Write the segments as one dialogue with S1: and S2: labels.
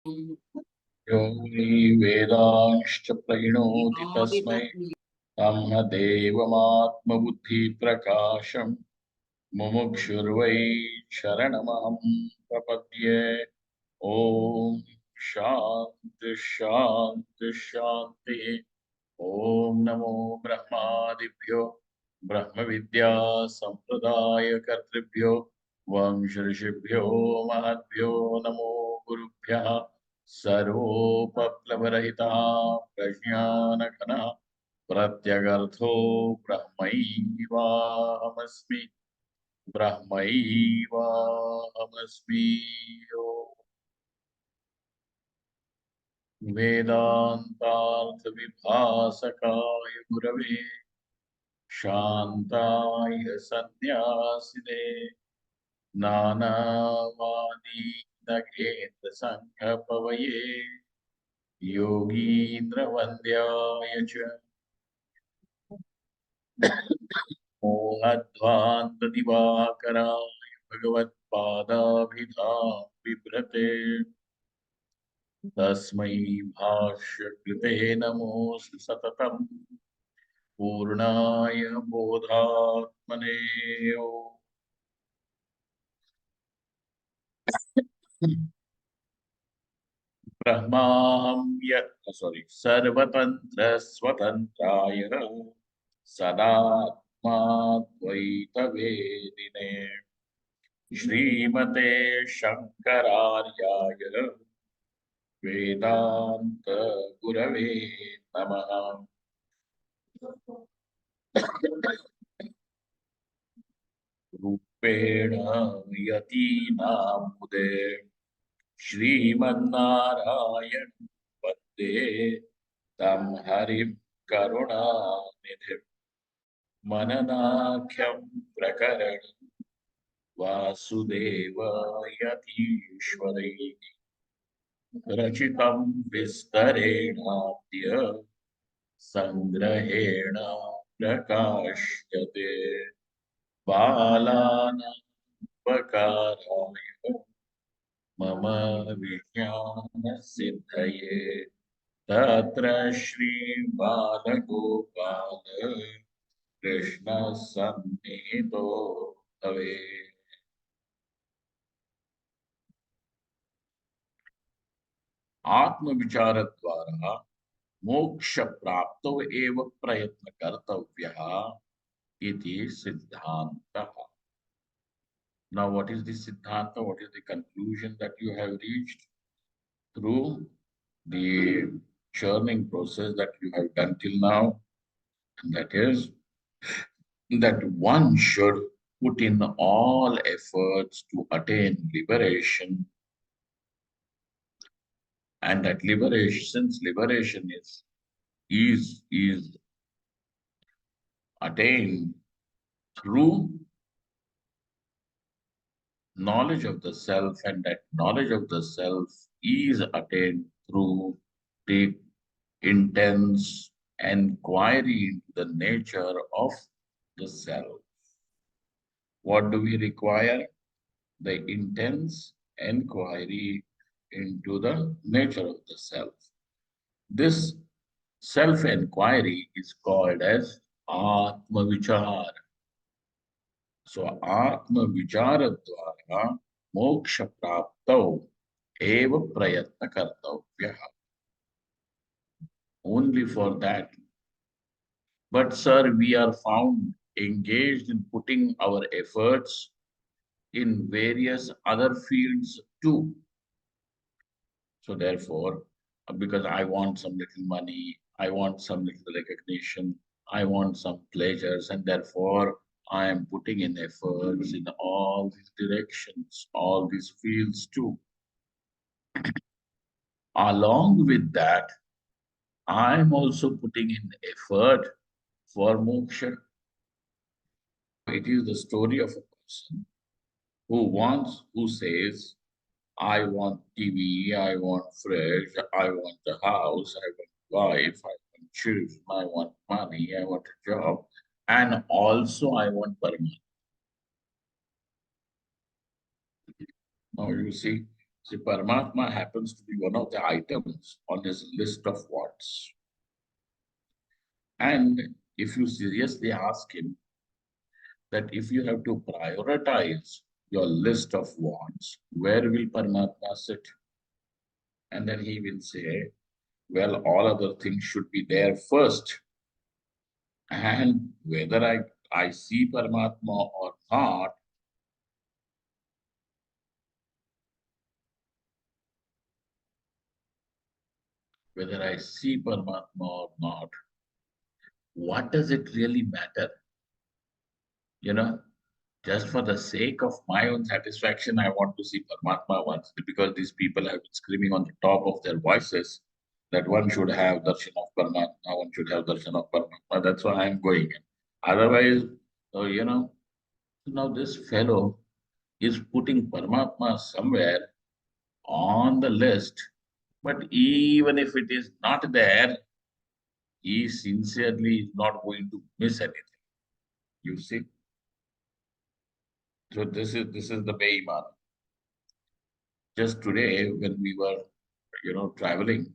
S1: यो वै वेदांश्च प्रहिणोति तस्मै ब्रह्मदेवमात्मबुद्धिप्रकाशम् मुमुक्षुर्वै शरणमहं प्रपद्ये। ॐ शान्ति शान्ति शान्तिः। ॐ नमो ब्रह्मादिभ्यो ब्रह्मविद्या संप्रदायकर्तृभ्यो वंश ऋषिभ्यो महद्भ्यो नमो गुरुभ्यः। सर्वोपप्लवरहितः प्रज्ञानघनः प्रत्यगर्थो ब्रह्मैवाहमस्मि ब्रह्मैवाहमस्मि। वेदान्तार्थविभासकाय गुरवे शान्ताय सन्न्यासिने नानावादी नगेन्द्रसङ्घपवये योगीन्द्रवन्द्याय च मोहध्वान्तदिवाकराय भगवत्पादाभिधां बिभ्रते तस्मै भाष्यकृते नमोऽस्तु सततम् पूर्णाय बोधात्मने। ब्रह्माहं सर्वतन्त्र स्वतन्त्राय सदात्माद्वैतवेदिने श्रीमते शंकरार्याय वेदांत गुरवे नमः। रूपेण यतीनामुदे श्रीमन्नारायण वन्दे तं हरिं करुणानिधिं मननाख्यं प्रकरणं वासुदेव यतीश्वरैः रचितं विस्तरेणाद्य संग्रहेण प्रकाश्यते बालानां मम विज्ञानसिद्धये तत्र श्रीबालगोपाल कृष्णसन्निहितो भवेत्। आत्मविचार द्वारा मोक्ष प्राप्तो एव प्रयत्न कर्तव्यः इति सिद्धान्तः. Now, what is the siddhanta? What is the conclusion that you have reached through the churning process that you have done till now? And that is that one should put in all efforts to attain liberation, and that liberation, since liberation is attained through knowledge of the self, and that knowledge of the self is attained through the intense inquiry into the nature of the self. What do we require? The intense inquiry into the nature of the self. This self-inquiry is called as Atma Vichar. So Atma Vichara Dvara Moksha Praptau Eva Prayatna Kartavya. Only for that. But sir, we are found engaged in putting our efforts in various other fields too. So therefore, because I want some little money, I want some little recognition, I want some pleasures, and therefore I am putting in efforts in all these directions, all these fields too. Along with that, I am also putting in effort for moksha. It is the story of a person who says, I want TV, I want fridge, I want a house, I want wife, I want children, I want money, I want a job, and also I want permanent. Now you see, See, Paramatma happens to be one of the items on his list of wants. And if you seriously ask him that if you have to prioritize your list of wants, where will Paramatma sit? And then he will say, well, all other things should be there first. And whether I see Paramatma or not, whether I see Paramatma or not, what does it really matter? You know, just for the sake of my own satisfaction, I want to see Paramatma once because these people have been screaming on the top of their voices that one should have darshan of Paramatma, one should have darshan of Paramatma. That's why I'm going. Otherwise, now this fellow is putting Paramatma somewhere on the list, but even if it is not there, he sincerely is not going to miss anything. You see? So this is the Beiman. Just today, when we were, traveling,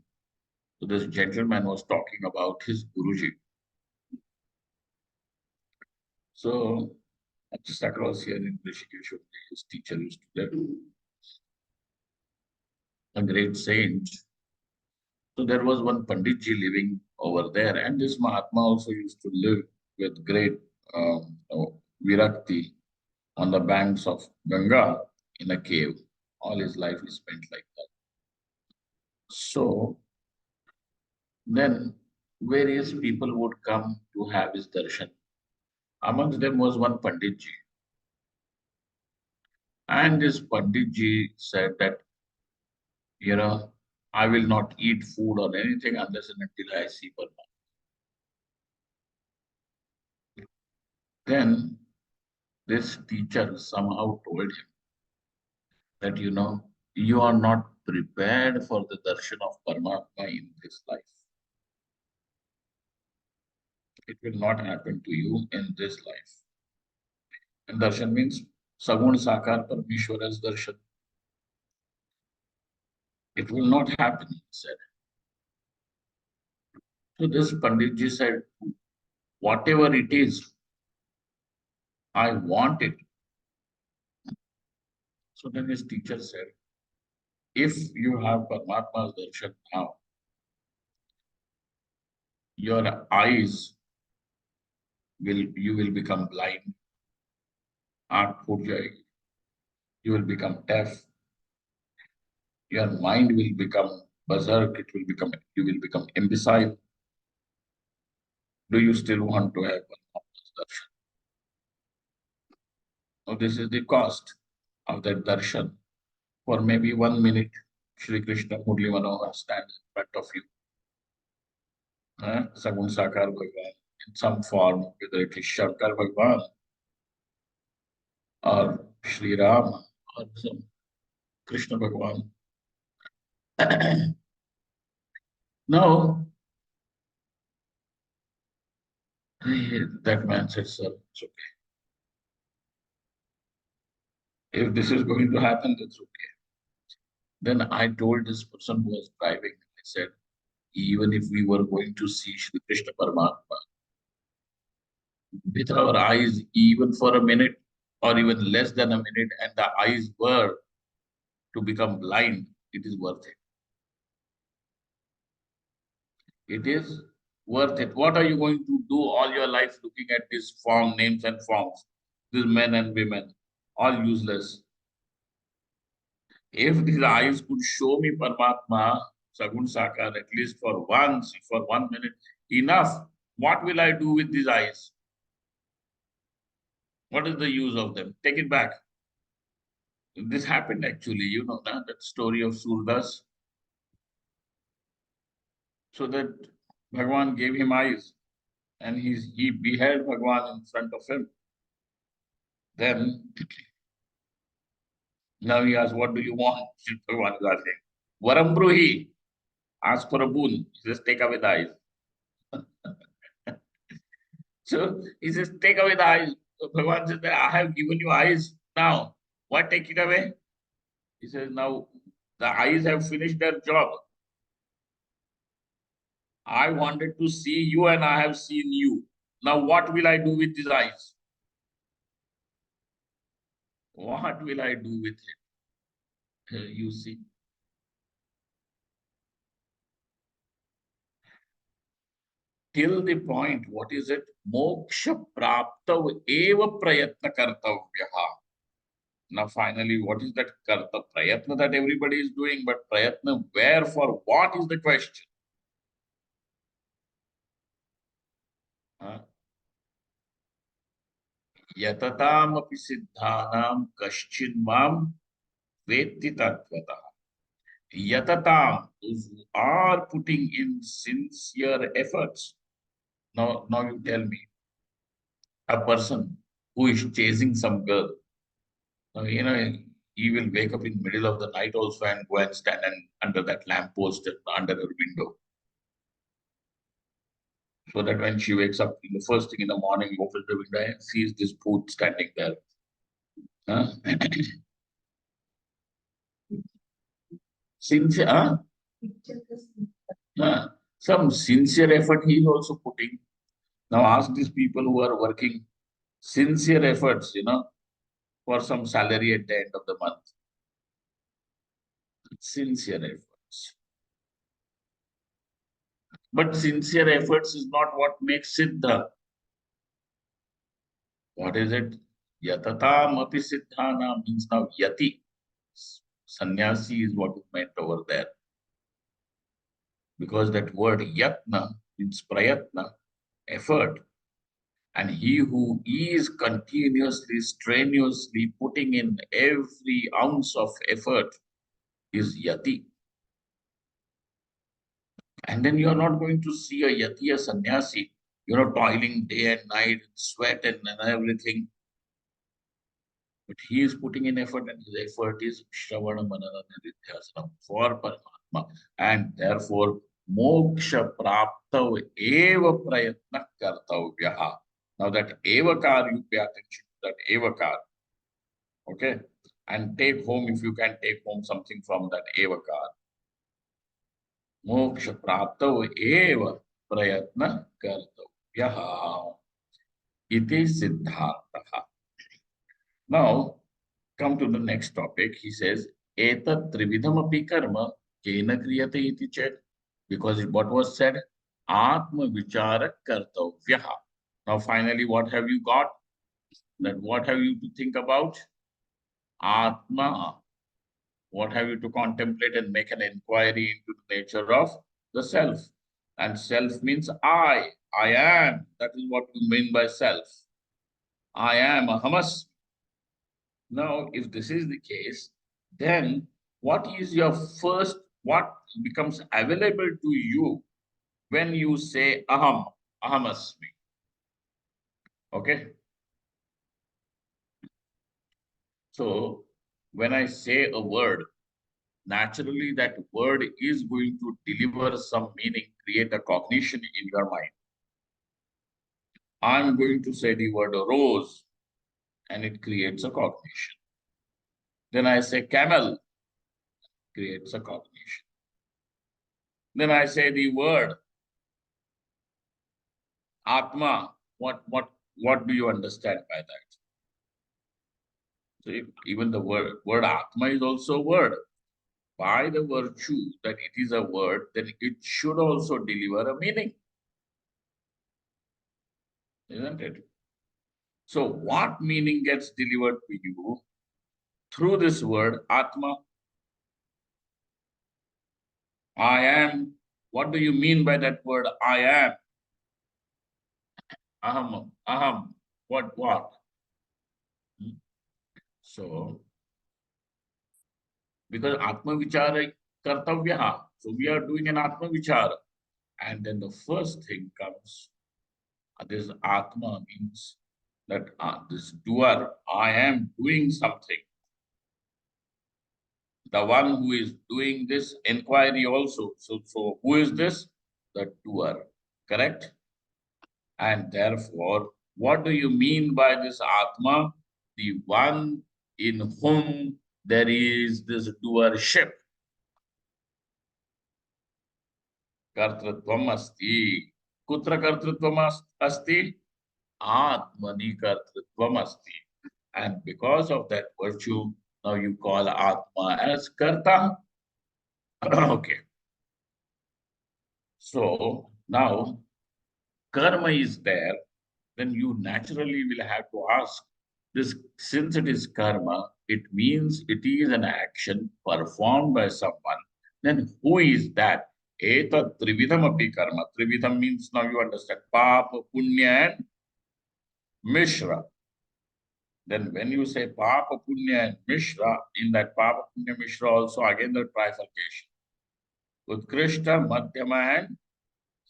S1: so this gentleman was talking about his Guruji. So just across here in Rishikesh, his teacher used to live, a great saint. So there was one Panditji living over there, and this Mahatma also used to live with great virakti on the banks of Ganga in a cave. All his life he spent like that. So then various people would come to have his darshan. Amongst them was one Panditji. And this Panditji said that, I will not eat food or anything unless and until I see Parma. Then this teacher somehow told him that, you are not prepared for the darshan of Paramatma in this life. It will not happen to you in this life. And darshan means Sagun Sakar Parmeshwara's darshan. It will not happen, he said. So this Panditji said, whatever it is, I want it. So then his teacher said, if you have Paramatma's darshan now, your eyes you will become blind, aankh phut jayegi. You will become deaf. Your mind will become berserk. You will become imbecile. Do you still want to have Paramatma's darshan? So this is the cost of that darshan. For maybe 1 minute, Shri Krishna Murli Manohar stands in front of you. Sagun Sakar Bhagwan in some form, whether it is Shankar Bhagwan or Shri Ram or some Krishna Bhagwan. Now, that man said, sir, it's okay. If this is going to happen, that's okay. Then I told this person who was driving, I said, even if we were going to see Shri Krishna Paramatma with our eyes, even for a minute or even less than a minute, and the eyes were to become blind, it is worth it. It is worth it. What are you going to do all your life looking at these form names and forms, these men and women, all useless? If these eyes could show me Paramatma, Sagun Sakar, at least for once, for 1 minute, enough. What will I do with these eyes? What is the use of them? Take it back. This happened actually, that story of Surdas. So that Bhagwan gave him eyes and he beheld Bhagwan in front of him. Then now he asked, what do you want? Bhagwan is asking. Varambruhi, ask for a boon. He says, take away the eyes. So he says, take away the eyes. So Bhagwan says, I have given you eyes now. Why take it away? He says, now The eyes have finished their job. I wanted to see you and I have seen you. Now what will I do with these eyes? What will I do with it? You see. Till the point, what is it? Moksha praptav eva prayatna kartavyaha. Now finally, what is that karta prayatna that everybody is doing? But prayatna where, for what is the question? Yatatam api siddhanam kaschin mam vetti tattvataha. Yatatam, those who are putting in sincere efforts. Now you tell me, a person who is chasing some girl, he will wake up in middle of the night also and go and stand under that lamp post under her window. So that when she wakes up in the first thing in the morning, opens the window and sees this booth standing there. Huh? Sincere, huh? Some sincere effort he is also putting. Now ask these people who are working sincere efforts, for some salary at the end of the month. Sincere efforts. But sincere efforts is not what makes siddha. What is it? Yatatam api siddhana means now yati. Sannyasi is what is meant over there. Because that word yatna means prayatna, effort. And he who is continuously, strenuously putting in every ounce of effort is yati. And then you are not going to see a yati, a sannyasi, toiling day and night, sweat and everything. But he is putting in effort, and his effort is Shravana Mananam Nidhyasanam for Paramatma. And therefore, Moksha Praptav Eva Prayatna Kartavyaha. Now that Evakar, you pay attention to that Evakar. Okay? And take home, if you can take home something from that Evakar. Moksha Praptav Eva Prayatna Kartavyaha. Iti Siddhartha. Now, come to the next topic. He says, Etat trividham api karma kena kriyate iti chet. Because what was said, Atma vichara kartavyaha. Now, finally, what have you got? That what have you to think about? Atma. What have you to contemplate and make an inquiry into the nature of the self? And self means I. I am. That is what you mean by self. I am ahamas. Now, if this is the case, then what is your what becomes available to you when you say ahamasmi? Okay. So, when I say a word, naturally that word is going to deliver some meaning, create a cognition in your mind. I'm going to say the word rose, and it creates a cognition. Then I say camel, creates a cognition. Then I say the word Atma. What do you understand by that? So even the word Atma is also a word. By the virtue that it is a word, then it should also deliver a meaning. Isn't it? So what meaning gets delivered to you through this word Atma? I am. What do you mean by that word I am? Aham. What? So, because Atma Vichara Kartavyaha. So we are doing an Atma Vichara. And then the first thing comes, this Atma means that this doer, I am doing something. The one who is doing this inquiry also. So who is this? The doer, correct? And therefore, what do you mean by this Atma? The one in whom there is this doership. कर्तृत्वम अस्ति. कुत्र कर्तृत्वम अस्ति? आत्मनि कर्तृत्वम अस्ति. And because of that virtue, now you call Atma as Karta. Okay. So now karma is there, then you naturally will have to ask this, since it is karma, it means it is an action performed by someone. Then who is that? Etat trividham api karma. Trividham means, now you understand, papa, punya, and mishra. Then when you say papa, punya, and mishra, in that papa, punya, mishra also again the trifurcation. Utkrishta, madhyama, and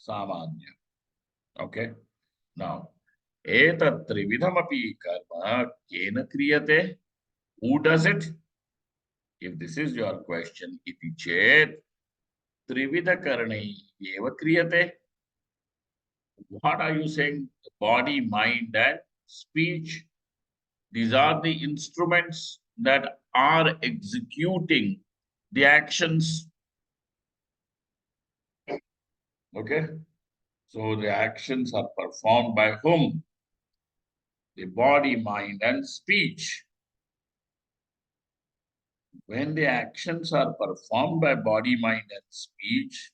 S1: samanya. Okay. Now, etat trividhamapi karma kena kriyate? Who does it? If this is your question, iti chet trividha karnai eva kriyate. What are you saying? Body, mind, and speech. These are the instruments that are executing the actions. Okay? So the actions are performed by whom? The body, mind, and speech. When the actions are performed by body, mind, and speech,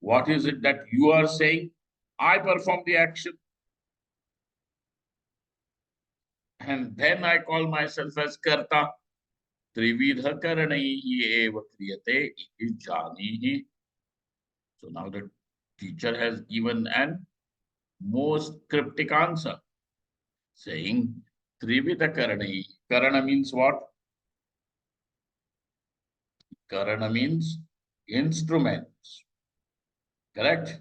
S1: what is it that you are saying? I perform the action. And then I call myself as Karta. Trividha karanaihi eva kriyate iti janihi. So now the teacher has given an most cryptic answer, saying Trividha karanaihi. Karana means what? Karana means instruments. Correct?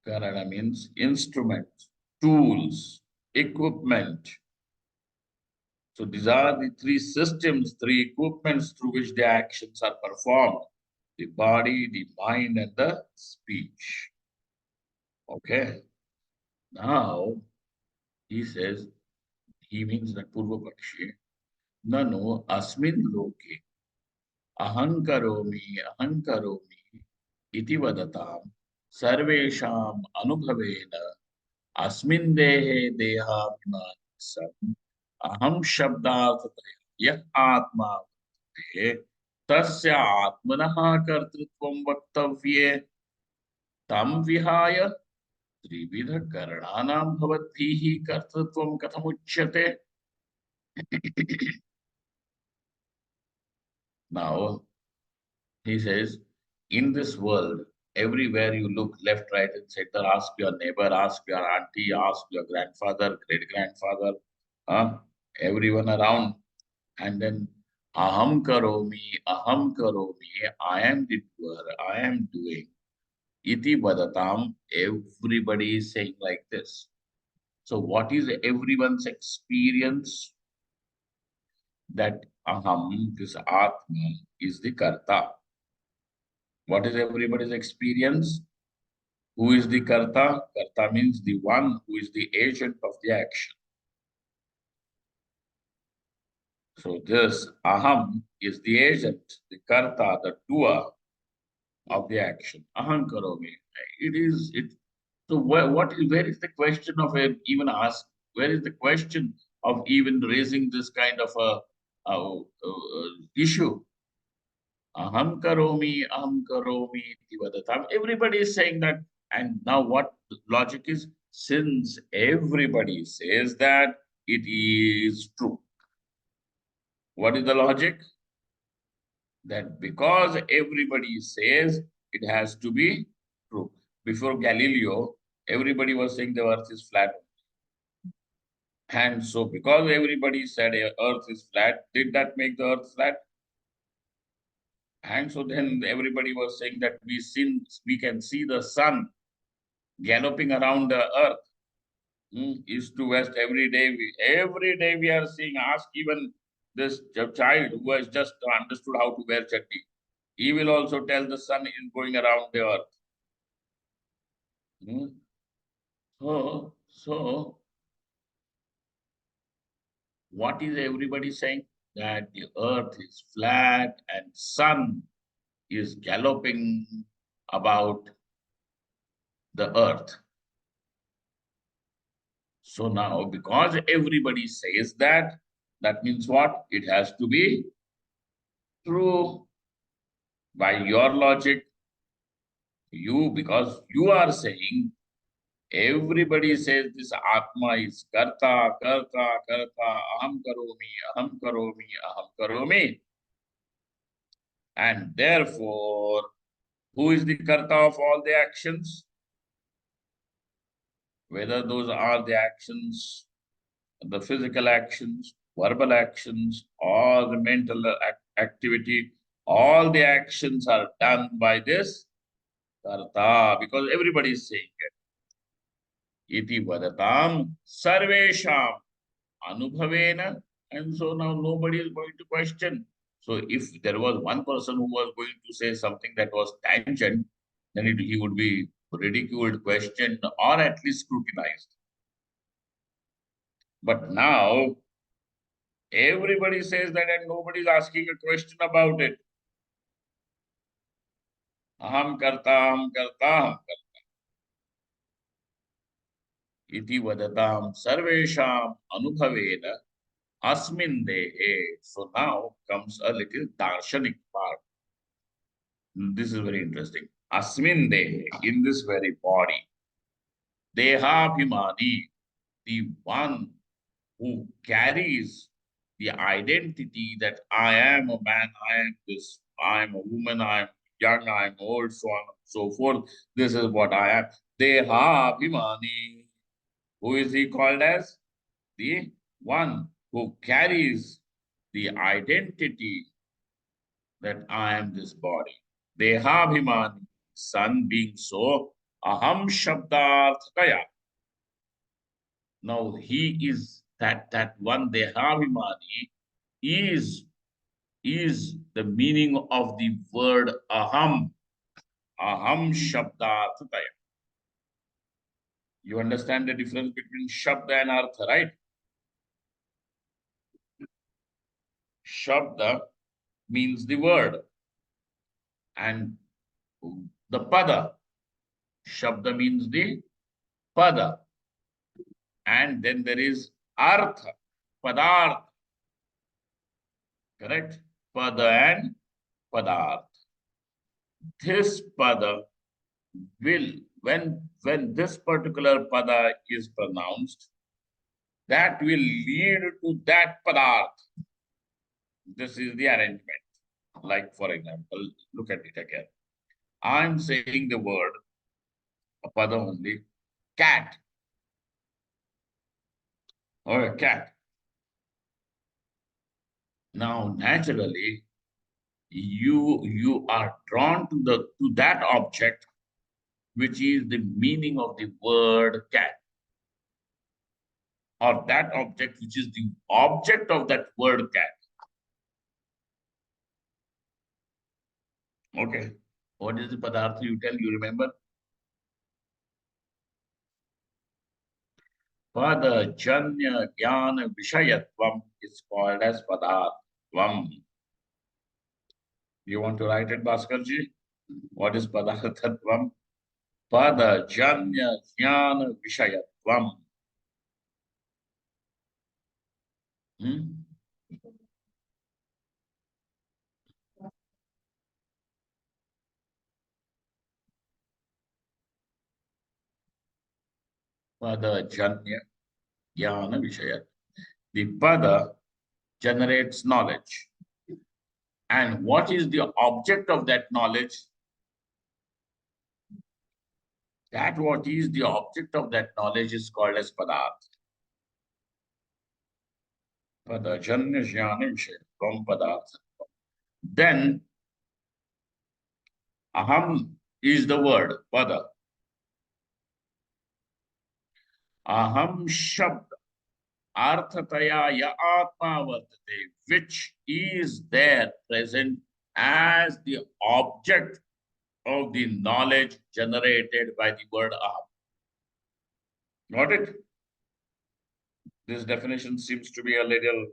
S1: Karana means instruments, tools, equipment. So these are the three systems, three equipments through which the actions are performed: the body, the mind, and the speech. Okay. Now he says, he means that Purva Pakshi, Nano asmin loke ahankaromi iti vadatam sarvesham anubhavena अस्मिन् देहे देहाभिमानि सन् अहं शब्दार्थतया यः आत्मा वर्तते तस्य आत्मनः कर्तृत्वं वक्तव्ये तं विहाय त्रिविधकरणानां भवद्भिः कर्तृत्वं कथमुच्यते? Now he says, in this world, everywhere you look, left, right, and center, ask your neighbor, ask your auntie, ask your grandfather, great grandfather, everyone around, and then aham karomi, I am the doer, I am doing. Iti badatam, everybody is saying like this. So what is everyone's experience? That aham, this atma, is the karta. What is everybody's experience? Who is the karta? Karta means the one who is the agent of the action. So this aham is the agent, the karta, the doer of the action. Aham karomi. It is it. So where is the question of even ask? Where is the question of even raising this kind of a issue? Aham karomi iti vadatam. Everybody is saying that. And now what logic is? Since everybody says that, it is true. What is the logic? That because everybody says, it has to be true. Before Galileo, everybody was saying the earth is flat. And so because everybody said earth is flat, did that make the earth flat? And so then everybody was saying that we can see the sun galloping around the earth, east to west every day. Every day we are seeing, ask even this child who has just understood how to wear chatti. He will also tell the sun is going around the earth. So what is everybody saying? That the earth is flat and sun is galloping. about the earth. So now, because everybody says that, that means what? It has to be true. By your logic, because you are saying everybody says this Atma is Karta, Karta, Karta, Aham Karomi, Aham Karomi, Aham Karomi. And therefore, who is the Karta of all the actions? Whether those are the actions, the physical actions, verbal actions, or the mental activity, all the actions are done by this Karta, because everybody is saying it. Iti vadatam sarvesham anubhavena. And so now nobody is going to question. So if there was one person who was going to say something that was tangent, then he would be ridiculed, questioned, or at least scrutinized. But now everybody says that and nobody is asking a question about it. Aham karta, aham karta, aham karta. Iti vadatam sarvesham anubhavena asmin dehe. So now comes a little darshanik part. This is very interesting. Asmin dehe, in this very body. Dehabhimani, the one who carries the identity that I am a man, I am this, I am a woman, I am young, I am old, so on and so forth. This is what I am. Dehabhimani. Who is he called as? The one who carries the identity that I am this body. Dehabhimani, son being so, aham shabdarthakaya. Now he is that one Dehabhimani is the meaning of the word aham. Aham shabdarthakaya. You understand the difference between shabda and artha, right? Shabda means the word, and the pada. Shabda means the pada. And then there is artha, padartha. Correct? Pada and padartha. This pada will, when this particular pada is pronounced, that will lead to that padartha. This is the arrangement. Like, for example, look at it again. I'm saying the word, a pada only, cat. Or a cat. Now, naturally, you are drawn to that object, which is the meaning of the word cat, or that object which is the object of that word cat. Okay. What is the padartha you tell? You remember? Pada janya jnana vishayatvam is called as padartvam. You want to write it, Bhaskarji? What is padarthatvam? Pada janya jnana vishayatvam. Hmm? Pada janya jnana vishayat. The pada generates knowledge. And what is the object of that knowledge? That what is the object of that knowledge is called as padartha. Pada janya jnana vishayatvam padartha. Then aham is the word, pada. Aham shabd arthataya ya atma vartate, which is there present as the object of the knowledge generated by the word aham. Got it? This definition seems to be a little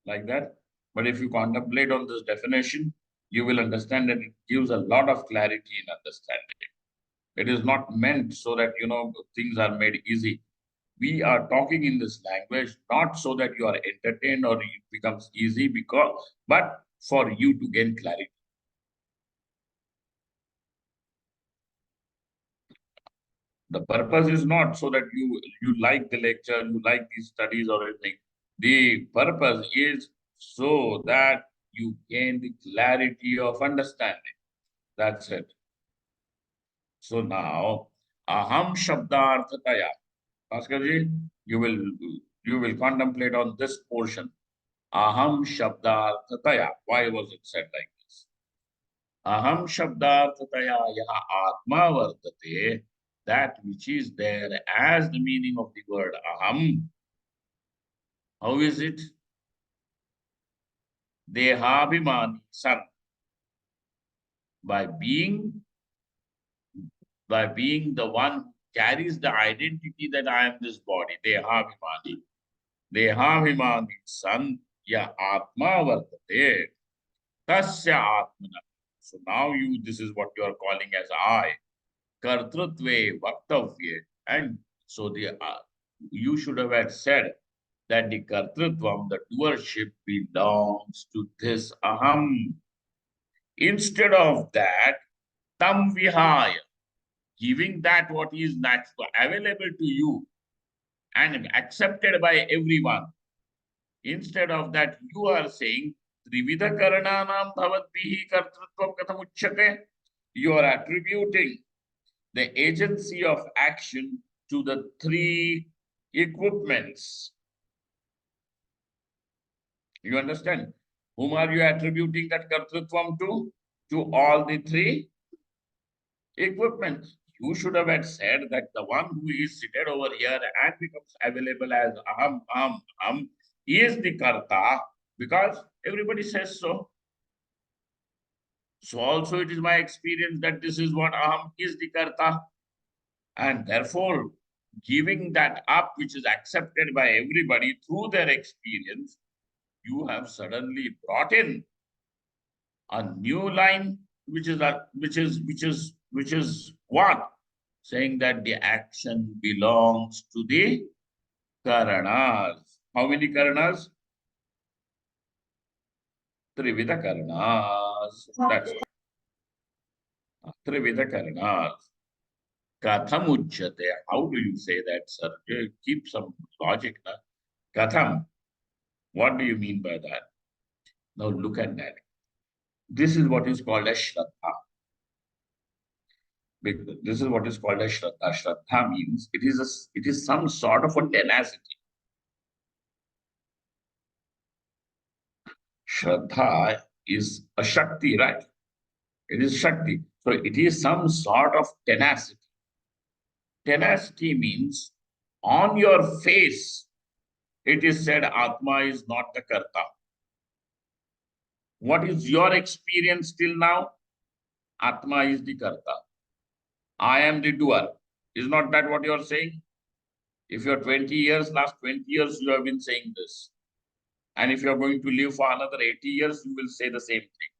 S1: like that. But if you contemplate on this definition, you will understand that it gives a lot of clarity in understanding. It is not meant so that, things are made easy. We are talking in this language not so that you are entertained or it becomes easy, but for you to gain clarity. The purpose is not so that you like the lecture, you like these studies or anything. The purpose is so that you gain the clarity of understanding. That's it. So now, aham shabdarthataya. Bhaskarji, you will contemplate on this portion. Aham shabdarthataya. Why was it said like this? Aham shabdarthataya yaha atma vartate. That which is there as the meaning of the word aham. How is it? Dehabhimani san. By being the one who carries the identity that I am this body. Dehabhimani. Dehabhimani san ya atma vartate. Tasya atmana. So now this is what you are calling as I. Kartrutve vaktavye. And so you should have had said that the kartrutvam, the doership, belongs to this aham. Instead of that, tam vihaya, giving that what is natural, available to you and accepted by everyone. Instead of that, you are saying, Trividha karananam bhavatbihi kartrutvam katham uchyate. You are attributing the agency of action to the three equipments. You understand? Whom are you attributing that kartrutvam to? To all the three equipments. You should have had said that the one who is seated over here and becomes available as aham, he is the karta, because everybody says so. So also it is my experience that this is what aham is, the karta. And therefore, giving that up, which is accepted by everybody through their experience, you have suddenly brought in a new line, which is what? Saying that the action belongs to the karanas. How many karanas? Trivida karanas. That's Trivida karanas. Katham uchyate. How do you say that, sir? Keep some logic. Na? Katham. What do you mean by that? Now look at that. This is what is called as Shraddha. This is what is called as Shraddha. Shraddha means it is some sort of a tenacity. Shraddha is a Shakti, right? It is Shakti. So it is some sort of tenacity. Tenacity means on your face, it is said Atma is not the Karta. What is your experience till now? Atma is the Karta. I am the doer. Is not that what you are saying? If you're 20 years, last 20 years, you have been saying this. And if you're going to live for another 80 years, you will say the same thing.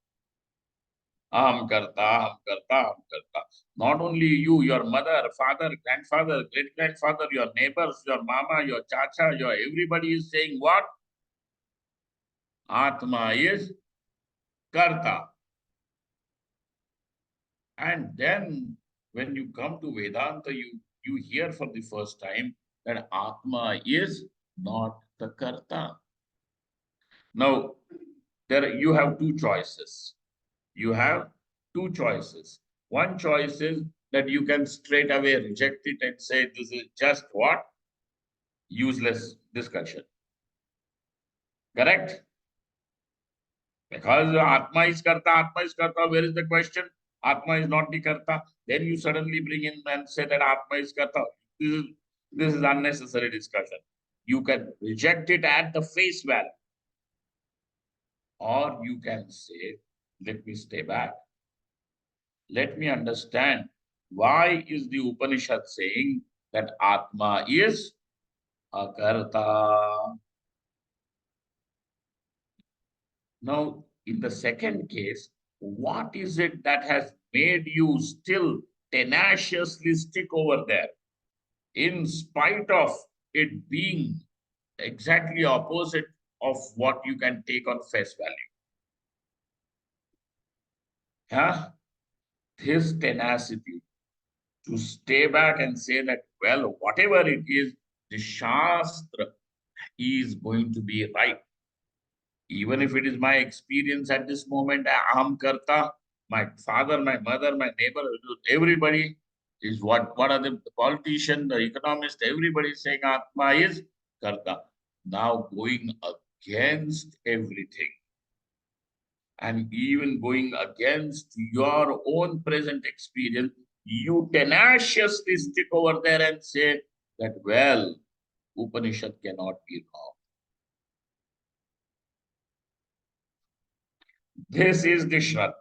S1: Aham karta, aham karta, aham karta. Not only you, your mother, father, grandfather, great-grandfather, your neighbors, your mama, your chacha, everybody is saying what? Atma is karta. And then when you come to Vedanta, you hear for the first time that Atma is not the karta. Now, there you have two choices. You have two choices. One choice is that you can straight away reject it and say this is just what? Useless discussion. Correct? Because Atma is karta, where is the question? Atma is not the karta. Then you suddenly bring in and say that Atma is karta. This is unnecessary discussion. You can reject it at the face value. Or you can say, let me stay back. Let me understand why is the Upanishad saying that Atma is a karta. Now, in the second case, What is it that has made you still tenaciously stick over there, in spite of it being exactly opposite of what you can take on face value? Huh? This tenacity to stay back and say that, well, whatever it is, the Shastra is going to be right. Even if it is my experience at this moment, aham karta, my father, my mother, my neighbor, everybody is what are the politician, the economist, everybody is saying Atma is karta. Now going against everything and even going against your own present experience, you tenaciously stick over there and say that, well, Upanishad cannot be wrong. This is the Shraddha.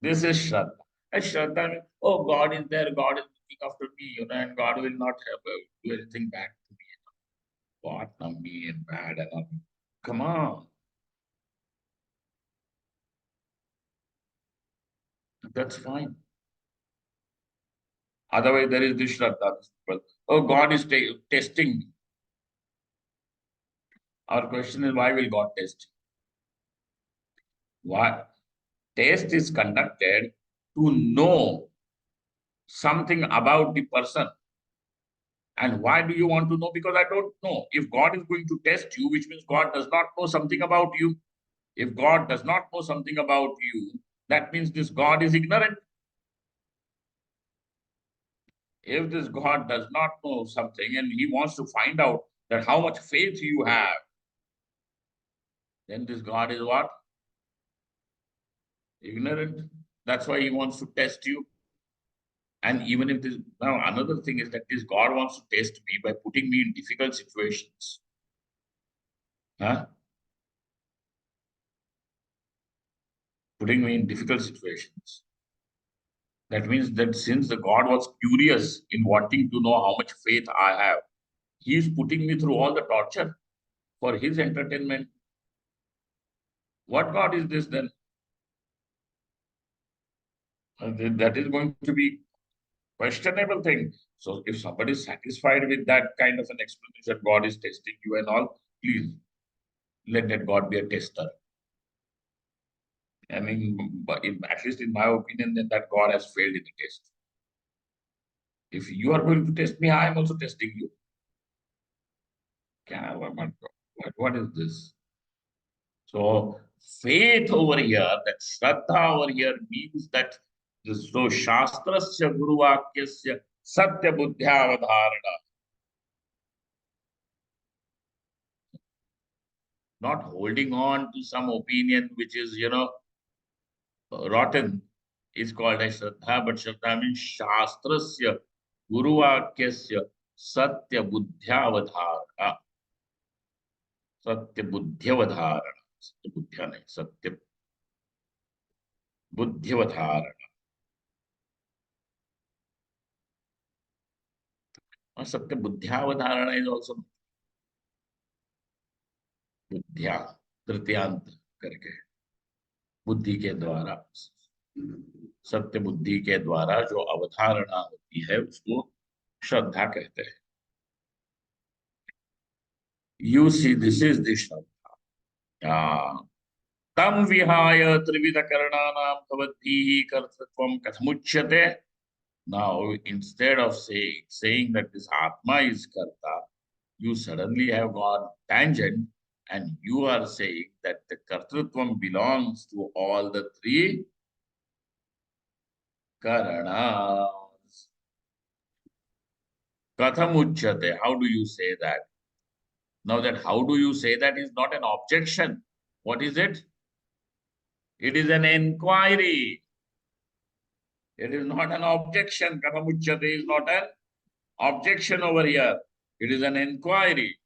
S1: This is Shraddha. And Shraddha means, oh, God is there, God is looking after me, and God will not have, do anything bad to me. What, now me and bad and all. Come on. That's fine. Otherwise, there is this Shraddha. Oh, God is testing me. Our question is, why will God test you? Why? Test is conducted to know something about the person. And why do you want to know? Because I don't know. If God is going to test you, which means God does not know something about you. If God does not know something about you, that means this God is ignorant. If this God does not know something and he wants to find out that how much faith you have, then this God is what? Ignorant. That's why he wants to test you. And even if this, now another thing is that this God wants to test me by putting me in difficult situations. Huh? Putting me in difficult situations. That means that since the God was curious in wanting to know how much faith I have, he is putting me through all the torture for his entertainment. What God is this then? That is going to be questionable thing. So if somebody is satisfied with that kind of an explanation, God is testing you and all, please let that God be a tester. I mean, at least in my opinion, then that God has failed in the test. If you are going to test me, I am also testing you. What is this? So faith over here, that Shraddha over here means that so Shastrasya Guruvakyasya Satya Buddhyavadharana, not holding on to some opinion which is, rotten, is called as Shraddha, but Shraddha means Shastrasya Guruvakyasya Satya Buddhyavadharana. Satya Buddhyavadharana. Satya Buddhya nahi, Satya Buddhyavadharana. Satya Buddhyavadharana is also बुद्धिया तृतीयांत करके बुद्धि के द्वारा सत्य बुद्धि के द्वारा जो अवधारणा होती है उसको श्रद्धा कहते हैं. You see this is the श्रद्धा. तम विहाय त्रिविध करणानां भवद्भिः कर्तृत्वं कथमुच्यते. Now instead of saying that this atma is karta, you suddenly have gone tangent and you are saying that the kartrutvam belongs to all the three karanas. Katham uchyate. How do you say that? Now that how do you say that is not an objection. What is it? It is an inquiry. It is not an objection. Katham uchyate is not an objection over here. It is an inquiry.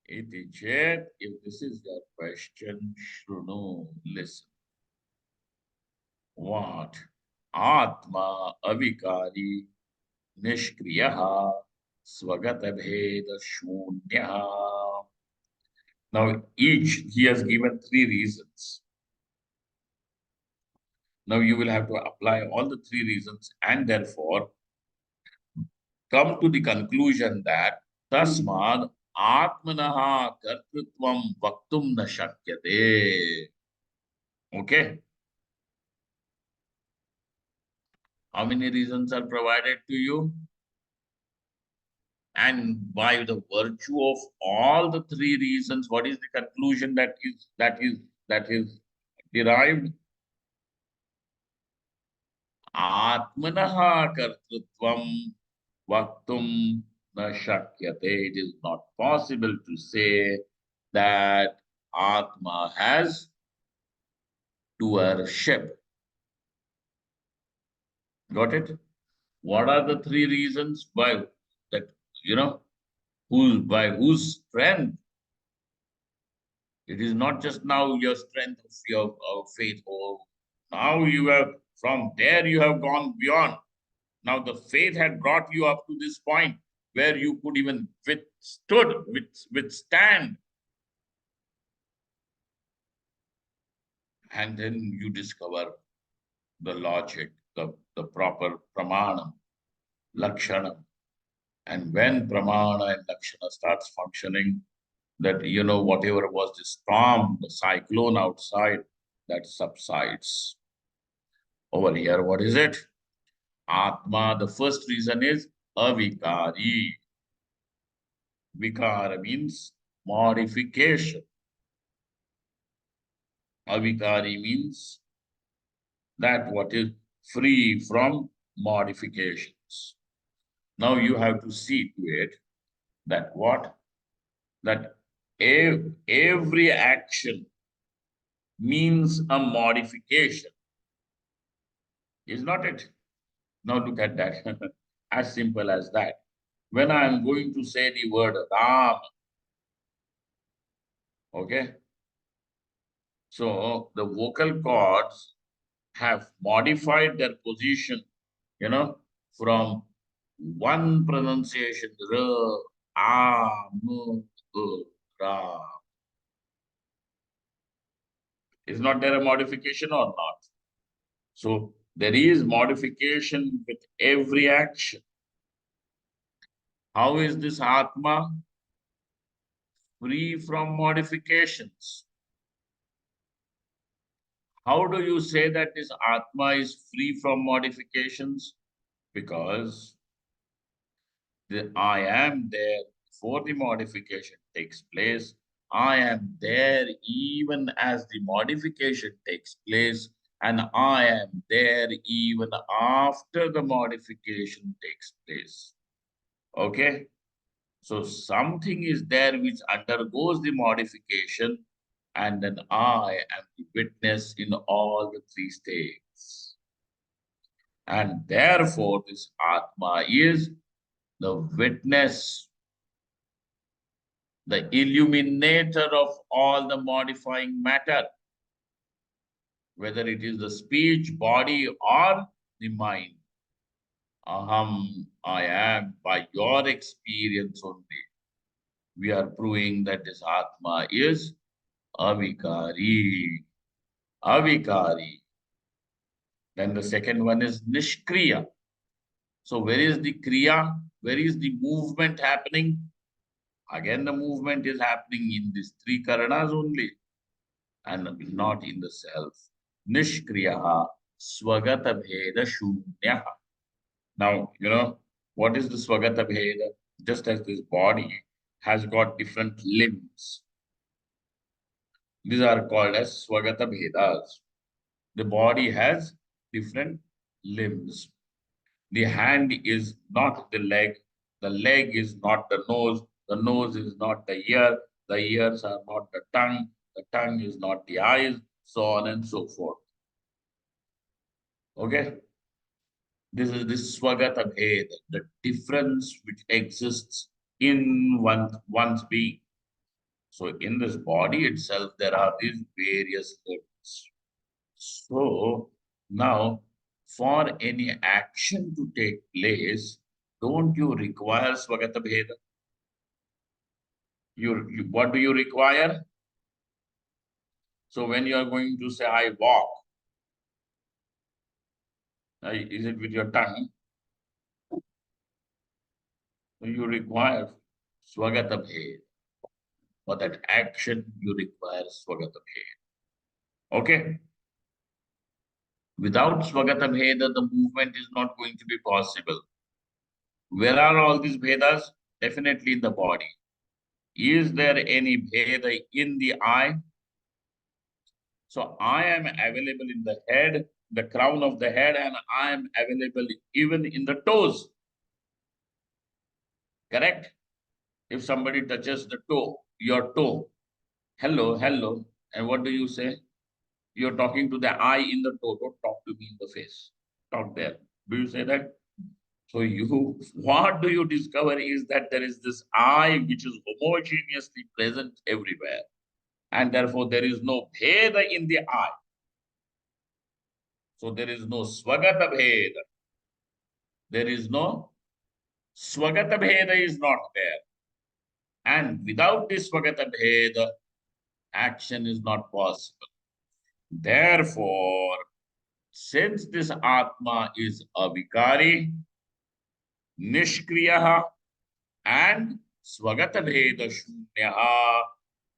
S1: Iti chet, if this is your question, shrunu, listen. What? Atma avikari nishkriyaha swagata bheda shunyaha. Now, each he has given three reasons. Now you will have to apply all the three reasons and therefore come to the conclusion that tasmad atmanaha kartritvam vaktum na shakyate. Okay. How many reasons are provided to you? And by the virtue of all the three reasons, what is the conclusion that is derived? Atmanaha kartrutvam vaktum na shakyate. It is not possible to say that Atma has doership. Got it? What are the three reasons by that, you know, by whose strength? It is not just now your strength of your faith. Oh, now you have, from there you have gone beyond. Now the faith had brought you up to this point where you could even withstand. And then you discover the logic, the proper pramanam, lakshanam. And when pramana and lakshana starts functioning, that, you know, whatever was the storm, the cyclone outside, that subsides. Over here, what is it? Atma, the first reason is avikari. Vikara means modification. Avikari means that what is free from modifications. Now you have to see to it that what? That every action means a modification. Is not it? Now look at that. As simple as that. When I am going to say the word Ram, okay? So the vocal cords have modified their position, you know, from one pronunciation, R, A, M, Ra. Is not there a modification or not? So there is modification with every action. How is this Atma free from modifications? How do you say that this Atma is free from modifications? Because the I am there before the modification takes place. I am there even as the modification takes place. And I am there even after the modification takes place. Okay? So something is there which undergoes the modification, and then I am the witness in all the three states. And therefore, this Atma is the witness, the illuminator of all the modifying matter, whether it is the speech, body, or the mind. Aham, I am, by your experience only, we are proving that this Atma is avikari. Avikari. Then the second one is nishkriya. So where is the kriya? Where is the movement happening? Again, the movement is happening in these three karanas only and not in the self. Nishkriya swagata bheda shunya. Now, you know, what is the swagata bheda? Just as this body has got different limbs, these are called as swagata bhedas. The body has different limbs. The hand is not the leg is not the nose is not the ears are not the tongue is not the eyes, so on and so forth. Okay? This is this swagata bhed, the difference which exists in one's being. So in this body itself, there are these various limbs. So now, for any action to take place, don't you require Swagata Bheda? What do you require? So when you are going to say, I walk, Is it with your tongue? So you require swagata bhed. For that action, you require swagata bhed. Okay? Without swagata bheda, the movement is not going to be possible. Where are all these bhedas? Definitely in the body. Is there any bheda in the eye? So I am available in the head, the crown of the head, and I am available even in the toes. Correct? If somebody touches the toe, your toe, hello, hello, and what do you say? You're talking to the eye in the toe. Don't talk to me in the face. Talk there. Do you say that? So you, what do you discover is that there is this eye which is homogeneously present everywhere, and therefore there is no bheda in the eye. So there is no swagata bheda. There is no swagata bheda is not there, and without this swagata bheda, action is not possible. Therefore, since this Atma is avikari, nishkriya, and swagata bheda shunyaha,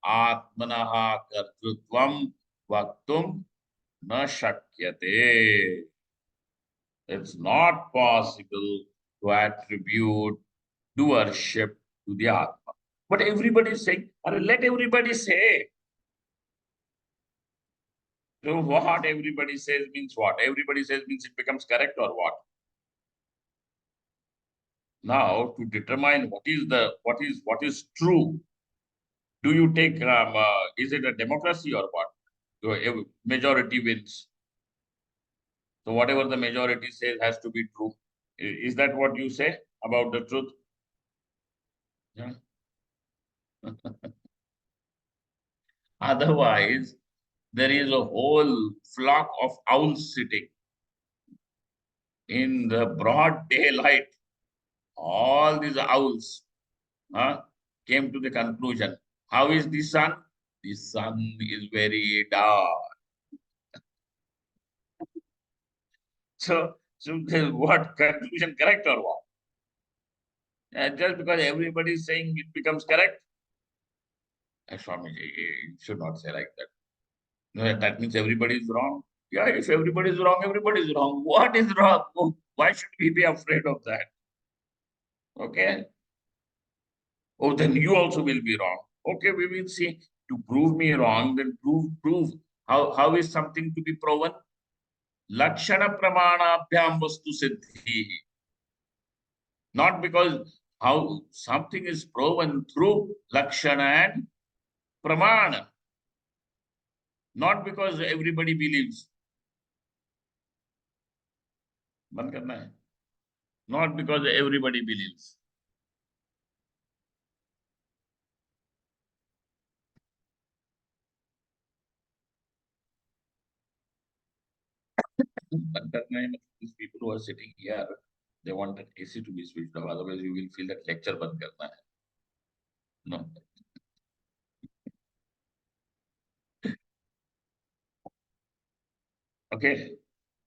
S1: atmanaha kartrutvam vaktum na shakyate. It's not possible to attribute doership to the Atma. But everybody is saying, let everybody say. So what everybody says means what? Everybody says means it becomes correct or what? Now, to determine what is true, do you take is it a democracy or what? So majority wins. So whatever the majority says has to be true. Is that what you say about the truth? Yeah. Otherwise, there is a whole flock of owls sitting in the broad daylight. All these owls came to the conclusion. How is the sun? The sun is very dark. So what conclusion correct or what? Just because everybody is saying it becomes correct? Swami, you should not say like that. No, that means everybody is wrong. Yeah, if everybody is wrong, everybody is wrong. What is wrong? Why should we be afraid of that? Okay. Oh, then you also will be wrong. Okay, we will see. To prove me wrong, then prove. How is something to be proven? Lakshana pramanabhyam vastu siddhi. Not because how something is proven through lakshana and pramana. Not because everybody believes. बंद करना है. Not because everybody believes. बंद करना है. These people who are sitting here, they want that AC to be switched off. Otherwise, you will feel that lecture बंद करना है. No. Okay.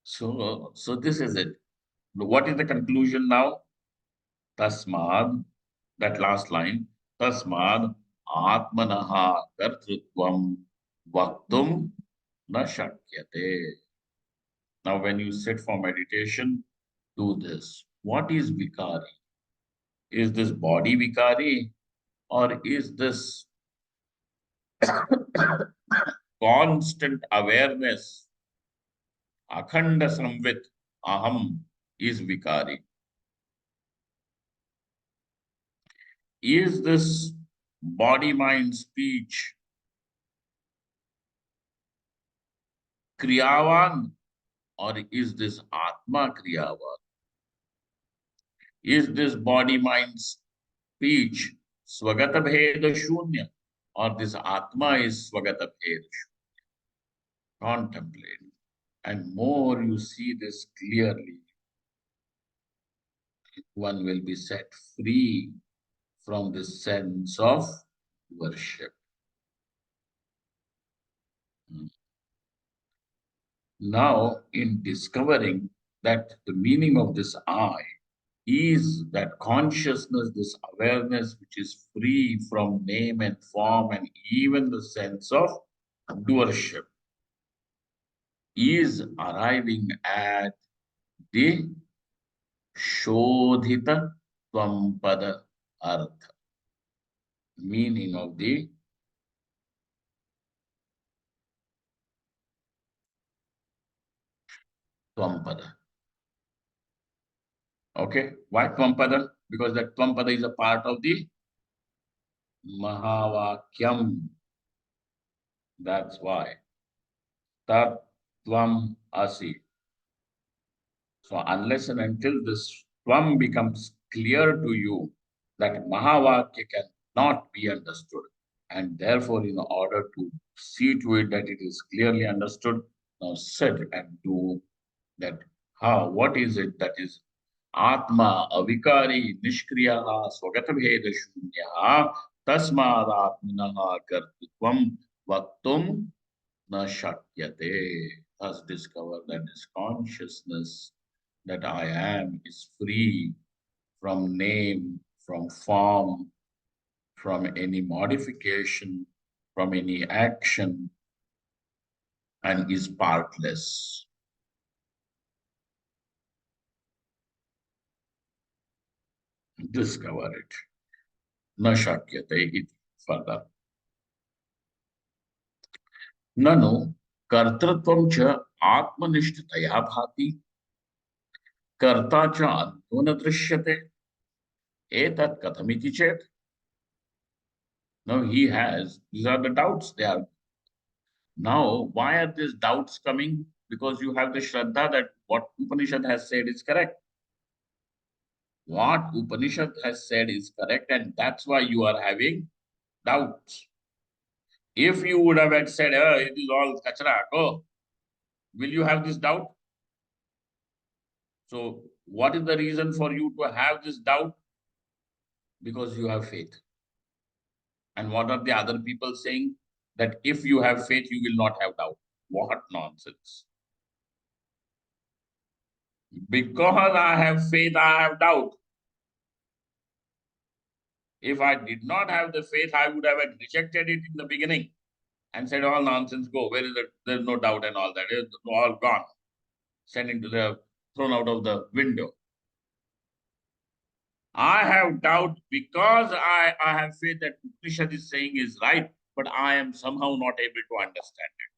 S1: So this is it. What is the conclusion now? Tasmad, that last line, Tasmad Atmanaha Kartrutvam Vaktum Na Shakyate. Now, when you sit for meditation, do this. What is Vikari? Is this body Vikari? Or is this constant awareness, Akhanda Samvit, Aham, is Vikari? Is this body, mind, speech Kriyavan, or is this Atma Kriyavan? Is this body, mind, speech Swagata Bheda Shunya, or this Atma is Swagata Bheda Shunya? Contemplate. And more you see this clearly, one will be set free from the sense of worship. Now, in discovering that the meaning of this I is that consciousness, this awareness which is free from name and form and even the sense of doership, is arriving at the Shodhita Twampada Artha, meaning of the Twampada. Okay, why Twampada? Because that Twampada is a part of the Mahavakyam. That's why. Tat Tvam Asi. So unless and until this Tvam becomes clear to you, that Mahavakya cannot be understood. And therefore, in order to see to it that it is clearly understood, now sit and do that. How? What is it that is Atma avikari nishkriyaha swagatavheda shunyaha tasmadatmanaha kartitvam vaktum na shakyate. Thus discover that this consciousness that I am is free from name, from form, from any modification, from any action, and is partless. Discover it. Na shakyate iti. Further. ननु कर्तृत्वं च आत्मनिष्ठतया भाति कर्ता च अन्यो न दृश्यते एतत् कथमिति चेत्. Now he has, these are the doubts they are. Now, why are these doubts coming? Because you have the Shraddha that what Upanishad has said is correct. What Upanishad has said is correct, and that's why you are having doubts. If you would have had said, oh, it is all kachra, go, will you have this doubt? So, what is the reason for you to have this doubt? Because you have faith. And what are the other people saying? That if you have faith, you will not have doubt. What nonsense. Because I have faith, I have doubt. If I did not have the faith, I would have rejected it in the beginning and said, all nonsense, go. Where is it? There's no doubt and all that. It's all gone. Sent into the, thrown out of the window. I have doubt because I have faith that Upanishad is saying is right, but I am somehow not able to understand it.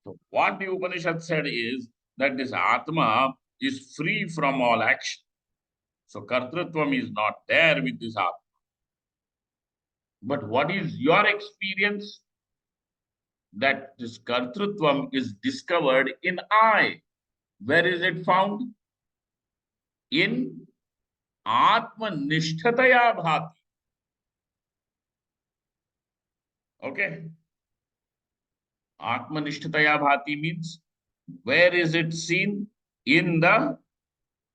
S1: So what the Upanishad said is that this Atma is free from all action. So Kartrutvam is not there with this Atma. But what is your experience? That this Kartrutvam is discovered in I. Where is it found? In Atma Nishthataya Bhati. Okay. Atma Nishthataya Bhati means where is it seen? In the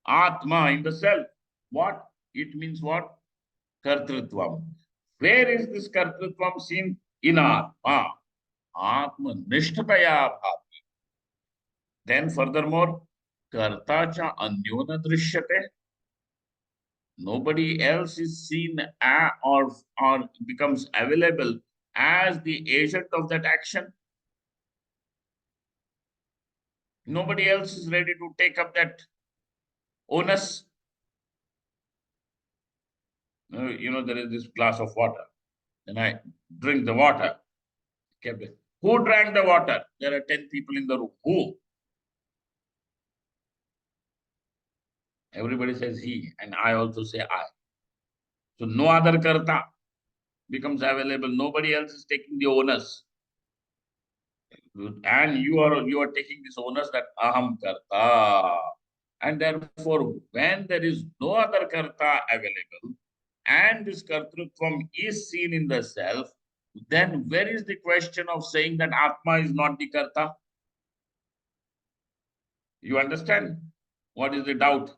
S1: Atma, in the self. What? It means what? Kartrutvam. Where is this Kartrutvam seen? In Atma. Atma Nishthataya Bhati. Then furthermore, Karta cha anyona drishyate. Nobody else is seen or becomes available as the agent of that action. Nobody else is ready to take up that onus. There is this glass of water, and I drink the water. Okay. Who drank the water? There are 10 people in the room. Who? Everybody says he, and I also say I. So no other karta becomes available. Nobody else is taking the onus. And you are taking this onus that aham karta. And therefore, when there is no other karta available, and this kartrutvam is seen in the self, then where is the question of saying that Atma is not the karta? You understand? What is the doubt?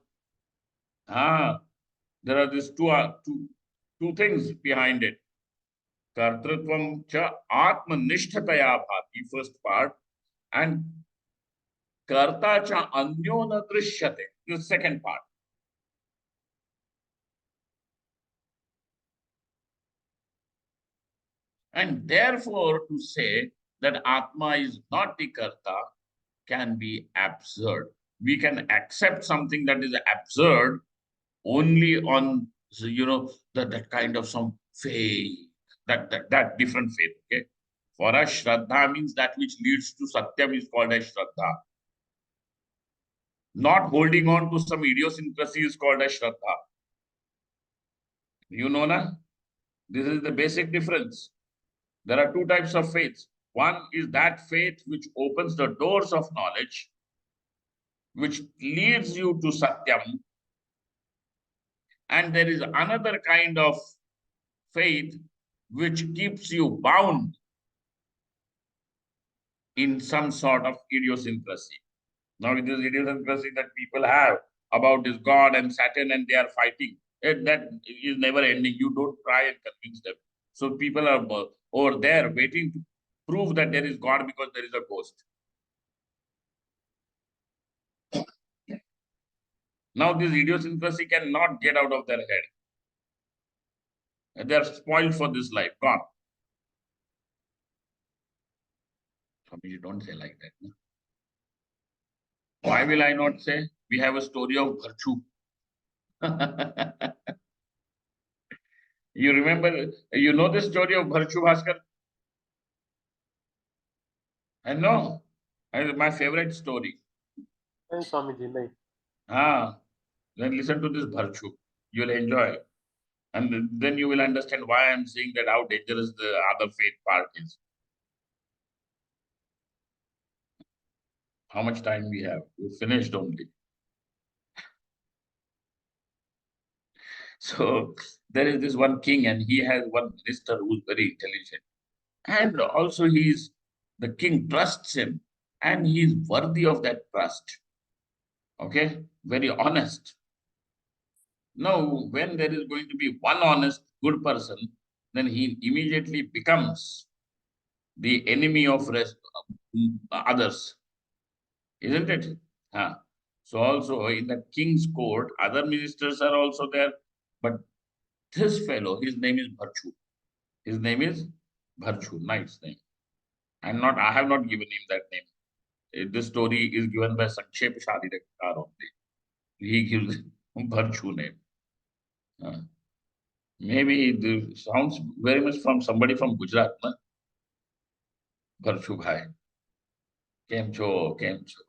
S1: There are these two things behind it. Kartrutvam cha atma nishthataya bhati, first part, and karta cha anyo na drishyate. The second part. And therefore, to say that Atma is not the karta can be absurd. We can accept something that is absurd only on, that kind of some faith, that different faith. Okay, for us, Shraddha means that which leads to Satyam is called as Shraddha. Not holding on to some idiosyncrasy is called as Shraddha. You know, na? This is the basic difference. There are two types of faith. One is that faith which opens the doors of knowledge, which leads you to Satyam. And there is another kind of faith which keeps you bound in some sort of idiosyncrasy. Now, it is idiosyncrasy that people have about this God and Saturn and they are fighting. That is never ending. You don't try and convince them. So people are over there waiting to prove that there is God because there is a ghost. Now, this idiosyncrasy cannot get out of their head. They are spoiled for this life. Gone. Swami, you don't say like that. No? Why will I not say? We have a story of virtue. You remember, you know the story of Bharchu Bhaskar? I know. It's my favorite story.
S2: नहीं स्वामी जी नहीं.
S1: Ah, then listen to this Bharchu. You'll enjoy. And then you will understand why I'm saying that how dangerous the other faith part is. How much time we have? We finished only. So there is this one king, and he has one minister who's very intelligent. And also the king trusts him, and he is worthy of that trust. Okay? Very honest. Now, when there is going to be one honest, good person, then he immediately becomes the enemy of others, isn't it? Huh. So also in the king's court, other ministers are also there, but this fellow, his name is Bharchu. His name is Bharchu. Nice name. I have not given him that name. This story is given by Sankshepa Shadidekar only. He gives Bharchu name. Huh. Maybe it sounds very much from somebody from Gujarat, na? Bharchu Bhai. Kem cho, kem cho.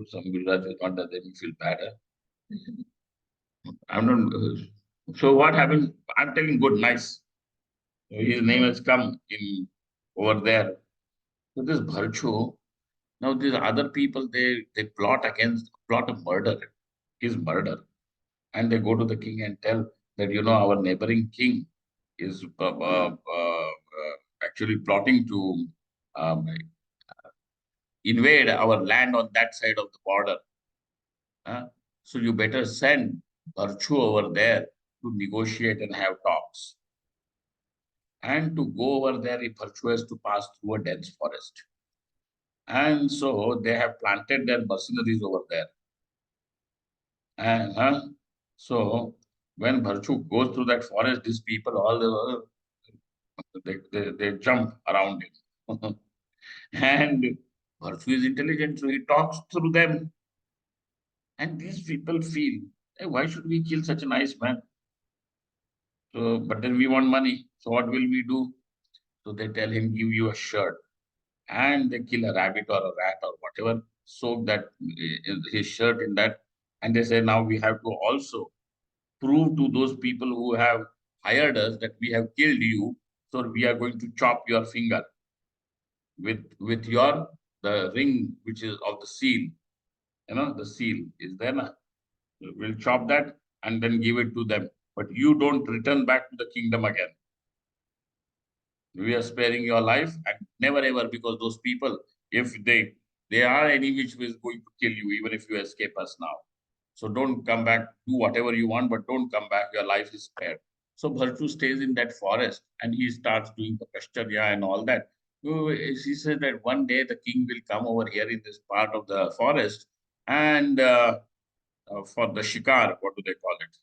S1: Some Gujarati not that they feel bad. I'm not. So what happens? I'm telling good, nice. His name has come in over there. So this Bharchu, now these other people, they plot a murder, his murder, and they go to the king and tell that our neighboring king is actually plotting to um, invade our land on that side of the border. So you better send Bharchu over there to negotiate and have talks. And to go over there, Bharchu has to pass through a dense forest. And so they have planted their mercenaries over there. And so when Bharchu goes through that forest, these people all they jump around him. And Bharchu is intelligent, so he talks through them. And these people feel, hey, why should we kill such a nice man? So, but then we want money. So what will we do? So they tell him, give you a shirt. And they kill a rabbit or a rat or whatever, soak that his shirt in that. And they say, now we have to also prove to those people who have hired us that we have killed you. So we are going to chop your finger with your the ring which is of the seal. The seal is there. Na? We'll chop that and then give it to them. But you don't return back to the kingdom again. We are sparing your life and never ever, because those people, if they are any which is going to kill you, even if you escape us now. So don't come back, do whatever you want, but don't come back. Your life is spared. So Bharchu stays in that forest and he starts doing the pasturya and all that. So he said that one day the king will come over here in this part of the forest and for the shikar, what do they call it?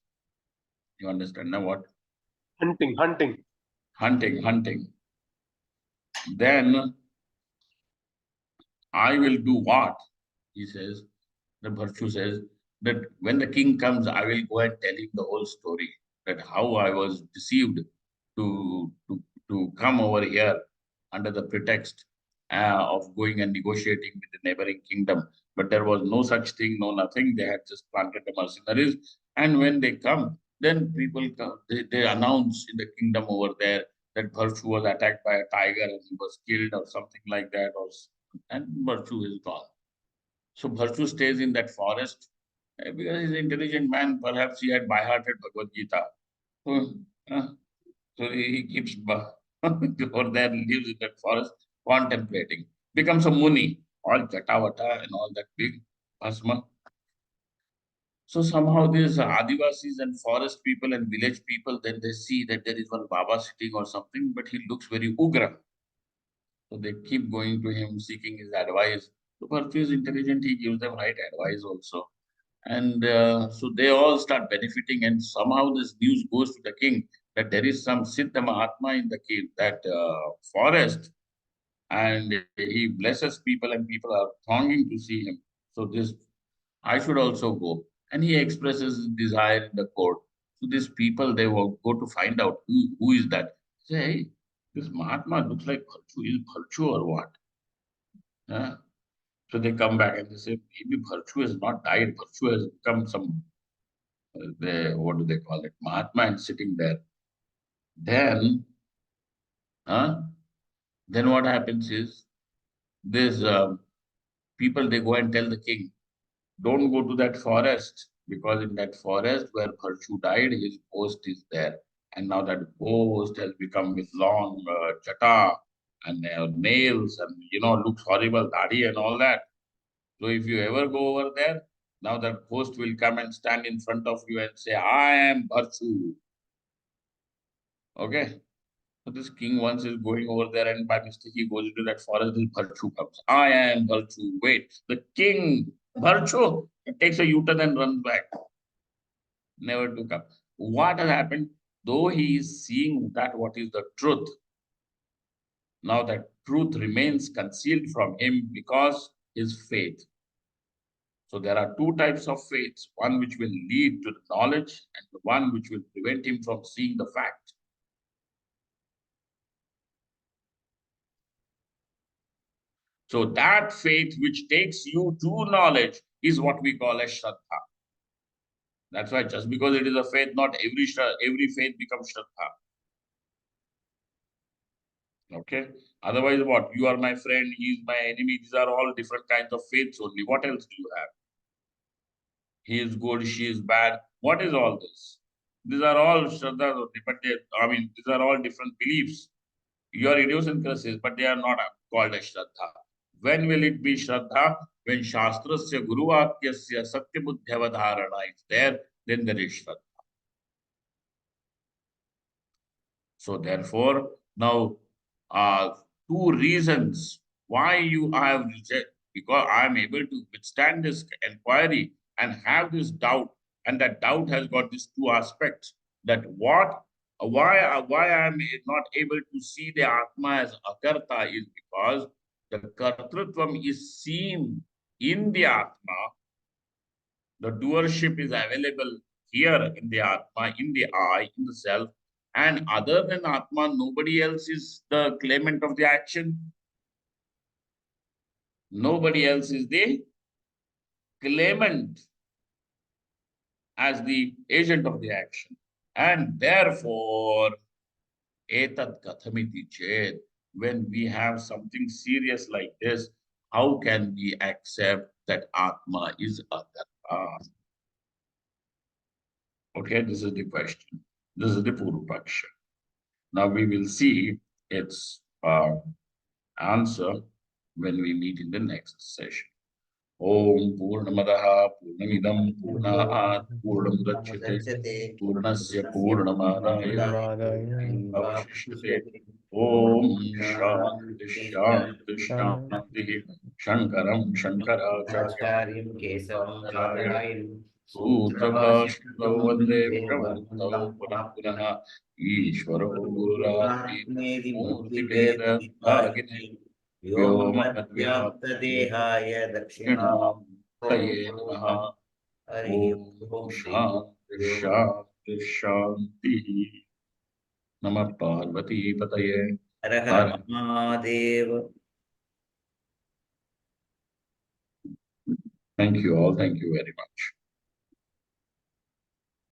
S1: You understand now what?
S2: Hunting, hunting.
S1: Hunting, hunting. Then I will do what? He says, the Bharchu says that when the king comes, I will go and tell him the whole story, that how I was deceived to, to, to come over here under the pretext of going and negotiating with the neighboring kingdom. But there was no such thing, no nothing. They had just planted the mercenaries. And when they come, then people come, they announce in the kingdom over there that Bharchu was attacked by a tiger and he was killed or something like that, and Bharchu is gone. So Bharchu stays in that forest because he's an intelligent man. Perhaps he had by-hearted Bhagavad Gita. So, uh, so he keeps over there, lives in that forest, contemplating, becomes a muni, all Jatavata and all that big bhasma. So somehow these Adivasis and forest people and village people, then they see that there is one Baba sitting or something, but he looks very ugra. So they keep going to him, seeking his advice. So Bhartu is intelligent, he gives them right advice also. And so they all start benefiting, and somehow this news goes to the king that there is some Siddha Mahatma in the cave, that forest, and he blesses people, and people are thronging to see him. So this, I should also go. And he expresses his desire in the court. So these people, they will go to find out who is that. Say, hey, this Mahatma looks like Bharchu. Is Bharchu or what? Huh? So they come back and they say, maybe Bharchu has not died. Bharchu has become some, what do they call it? Mahatma and sitting there. Then, huh? Then what happens is, these people, they go and tell the king, don't go to that forest, because in that forest where Bharchu died, his ghost is there. And now that ghost has become with long chata and nails and, looks horrible, dadi and all that. So if you ever go over there, now that ghost will come and stand in front of you and say, I am Bharchu. Okay? So this king once is going over there and by mistake he goes into that forest, this Bharchu comes. I am Bharchu. Wait, the king, Bharchu, takes a U-turn and runs back. Never to come. What has happened? Though he is seeing that what is the truth, now that truth remains concealed from him because his faith. So there are two types of faiths, one which will lead to the knowledge and the one which will prevent him from seeing the fact. So that faith which takes you to knowledge is what we call as Shraddha. That's why just because it is a faith, not every faith becomes Shraddha. Okay. Otherwise, what? You are my friend, he is my enemy. These are all different kinds of faiths only. What else do you have? He is good, she is bad. What is all this? These are all Shraddhas only, but these are all different beliefs. Your idiosyncrasies, but they are not called as Shraddha. When will it be Shraddha? When Shastrasya Guruvakyasya Satyabuddhyavadharana is there, then there is Shraddha. So therefore, now uh, two reasons why you have rejected, because I am able to withstand this inquiry and have this doubt, and that doubt has got these two aspects. That why I am not able to see the Atma as Akarta is because the Kartrutvam is seen in the Atma. The doership is available here in the Atma, in the I, in the self. And other than Atma, nobody else is the claimant of the action. Nobody else is the claimant as the agent of the action. And therefore, etat kathamiti ched, when we have something serious like this, how can we accept that Atma is Akarta? Okay, this is the question. This is the Purvapaksha. Now we will see its answer when we meet in the next session. ओम पूर्णमदः पूर्णमिदं पूर्णात् पूर्णमुदच्यते
S3: मुदच्यते
S1: पूर्णस्य
S3: पूर्णस्य
S1: पूर्णमादाय पूर्णमेवावशिष्यते ओम शांति शांति शांति शंकरं शंकराचार्यं
S3: आचार्यं केशवं
S1: केशवाचार्यं
S3: बादरायणं
S1: सूत्रभाष्यकृतौ
S3: सूत्रभाष्यकृतं
S1: वन्दे
S3: वन्दे
S1: भगवन्तौ
S3: भगवन्तं
S1: पुनः
S3: पुनः
S1: पुनः
S3: पुनः
S1: ईश्वरो गुरुरात्मेति
S3: गुरुरात्मेति
S1: मूर्तिभेदविभागिने
S3: व्योमवद्व्याप्तदेहाय
S1: दक्षिणामूर्तये
S3: दक्षिणामूर्तये
S1: नमः
S3: नमः हरिः
S1: ओम
S3: ओम्
S1: शांति शांति शांति नमः पार्वती पतये
S3: हर हर
S1: हर
S3: Mahadev
S1: Thank you all. Thank you very much.